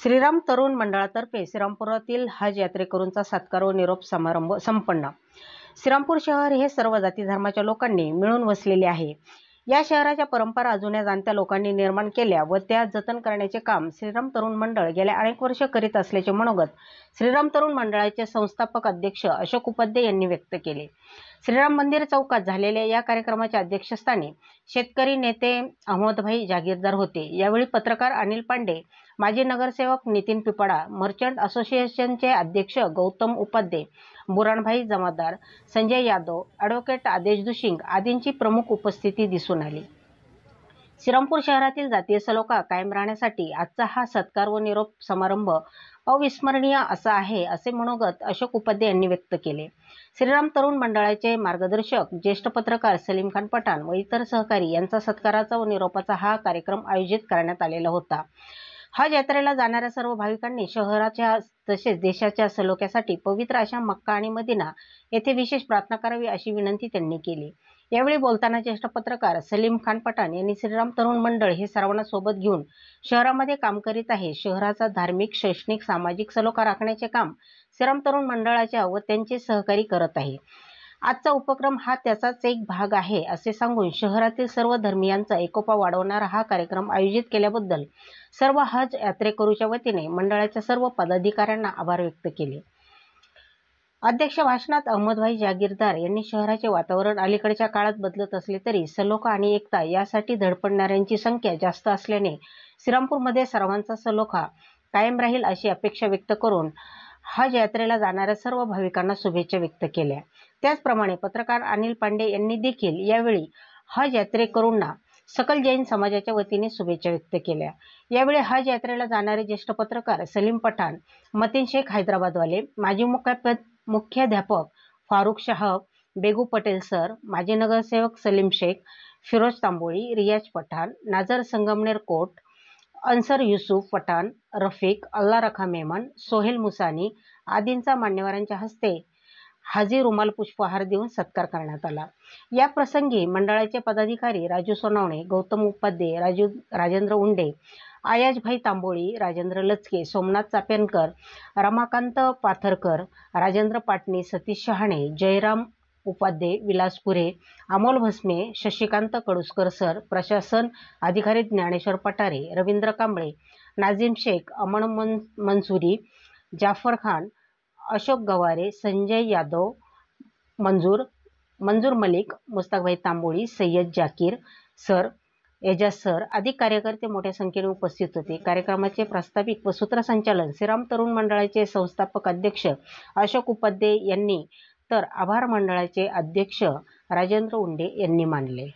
श्रीराम तरुण मंडळातर्फे श्रीरामपुरातील हज यात्रेकरूंचा सत्कार व निरोप समारंभ संपन्न। श्रीरामपूर शहर हे सर्व जाती धर्माच्या लोकांनी मिळून वसलेले आहे। या शहराच्या परंपरा जुन्या जाणत्या लोकांनी निर्माण केल्या व त्या जतन करण्याचे काम श्रीराम तरुण मंडळ गेल्या अनेक वर्ष करीत असल्याचे मनोगत श्रीराम तरुण मंडळाचे संस्थापक अध्यक्ष अशोक उपाध्ये यांनी व्यक्त केले। श्रीराम मंदिर चौकात झालेल्या या कार्यक्रमाच्या अध्यक्षस्थानी शेतकरी नेते अहमदभाई जागीरदार होते। यावेळी पत्रकार अनिल पांडे, माजी नगरसेवक नितीन पिपाडा, मर्चंट असोसिएशनचे अध्यक्ष गौतम उपाध्ये, बुराणभाई जमादार, संजय यादव, ॲडव्होकेट आदेश दुशिंग आदींची प्रमुख उपस्थिती दिसून आली। श्रीरामपूर शहरातील जातीय सलोखा कायम राहण्यासाठी आजचा हा सत्कार व निरोप समारंभ अविस्मरणीय असा आहे, असे मनोगत अशोक उपाध्ये यांनी व्यक्त केले। श्रीराम तरुण मंडळाचे मार्गदर्शक ज्येष्ठ पत्रकार सलीम खान पठाण व इतर सहकारी यांचा सत्काराचा व निरोपाचा हा कार्यक्रम आयोजित करण्यात आलेला होता। हज यात्रेला जाणाऱ्या सर्व भाविकांनी शहराच्या तसेच देशाच्या सलोख्यासाठी पवित्र अशा मक्का आणि मदिना येथे विशेष प्रार्थना करावी अशी विनंती त्यांनी केली। यावेळी बोलताना ज्येष्ठ पत्रकार सलीम खान पठाण यांनी श्रीराम तरुण मंडळ हे सर्वांना सोबत घेऊन शहरामध्ये काम करीत आहे। शहराचा धार्मिक, शैक्षणिक, सामाजिक सलोखा राखण्याचे काम श्रीराम तरुण मंडळाच्या व त्यांचे सहकारी करत आहे। आजचा उपक्रम हा त्याचाच एक भाग आहे असे सांगून शहरातील सर्व धर्मियांचा एकोपा वाढवणारा हा कार्यक्रम आयोजित केल्याबद्दल सर्व हज यात्रेकरूच्या वतीने मंडळाच्या सर्व पदाधिकाऱ्यांना आभार व्यक्त केले। अध्यक्ष भाषणात अहमदभाई जागीरदार यांनी शहराचे वातावरण अलीकडच्या काळात बदलत असले तरी सलोखा आणि एकता यासाठी धडपडणाऱ्यांची संख्या जास्त असल्याने श्रीरामपूरमध्ये सर्वांचा सलोखा कायम राहील अशी अपेक्षा व्यक्त करून हज यात्रेला जाणाऱ्या सर्व भाविकांना शुभेच्छा व्यक्त केल्या। त्याचप्रमाणे पत्रकार अनिल पांडे यांनी देखील यावेळी हज यात्रेकरूंना सकल जैन समाजाच्या वतीने शुभेच्छा व्यक्त केल्या। यावेळी हज यात्रेला जाणारे ज्येष्ठ पत्रकार सलीम पठाण, मतीन शेख हैदराबादवाले, माजी मुख्याध्यापक फारुख शाह, बेगू पटेल सर, माजी नगरसेवक सलीम शेख, फिरोज तांबोळी, रियाज पठाण, नाझर संगमनेर कोट, अन्सर युसुफ पठाण, रफिक, अल्ला रखा मेमन, सोहेल मुसानी आदींचा मान्यवरांच्या हस्ते हाजी रुमाल पुष्पहार देऊन सत्कार करण्यात आला। या प्रसंगी मंडळाचे पदाधिकारी राजू सोनवणे, गौतम उपाध्ये, राजेंद्र उंडे, आयाजभाई तांबोळी, राजेंद्र लचके, सोमनाथ चापेनकर, रमाकांत पाथरकर, राजेंद्र पाटणी, सतीश शहाणे, जयराम उपाध्ये, विलास पुरे, अमोल भस्मे, शशिकांत कडुसकर सर, प्रशासन अधिकारी ज्ञानेश्वर पठारे, रवींद्र कांबळे, नाझीम शेख, अमन मंसुरी, जाफर खान, अशोक गवारे, संजय यादव, मंजूर मलिक, मुस्ताकभाई तांबोळी, सय्यद जाकीर सर, एजाज सर आदी कार्यकर्ते मोठ्या संख्येने उपस्थित होते। कार्यक्रमाचे प्रास्ताविक व सूत्रसंचालन श्रीराम तरुण मंडळाचे संस्थापक अध्यक्ष अशोक उपाध्ये यांनी तर आभार मंडळाचे अध्यक्ष राजेंद्र उंडे यांनी मानले।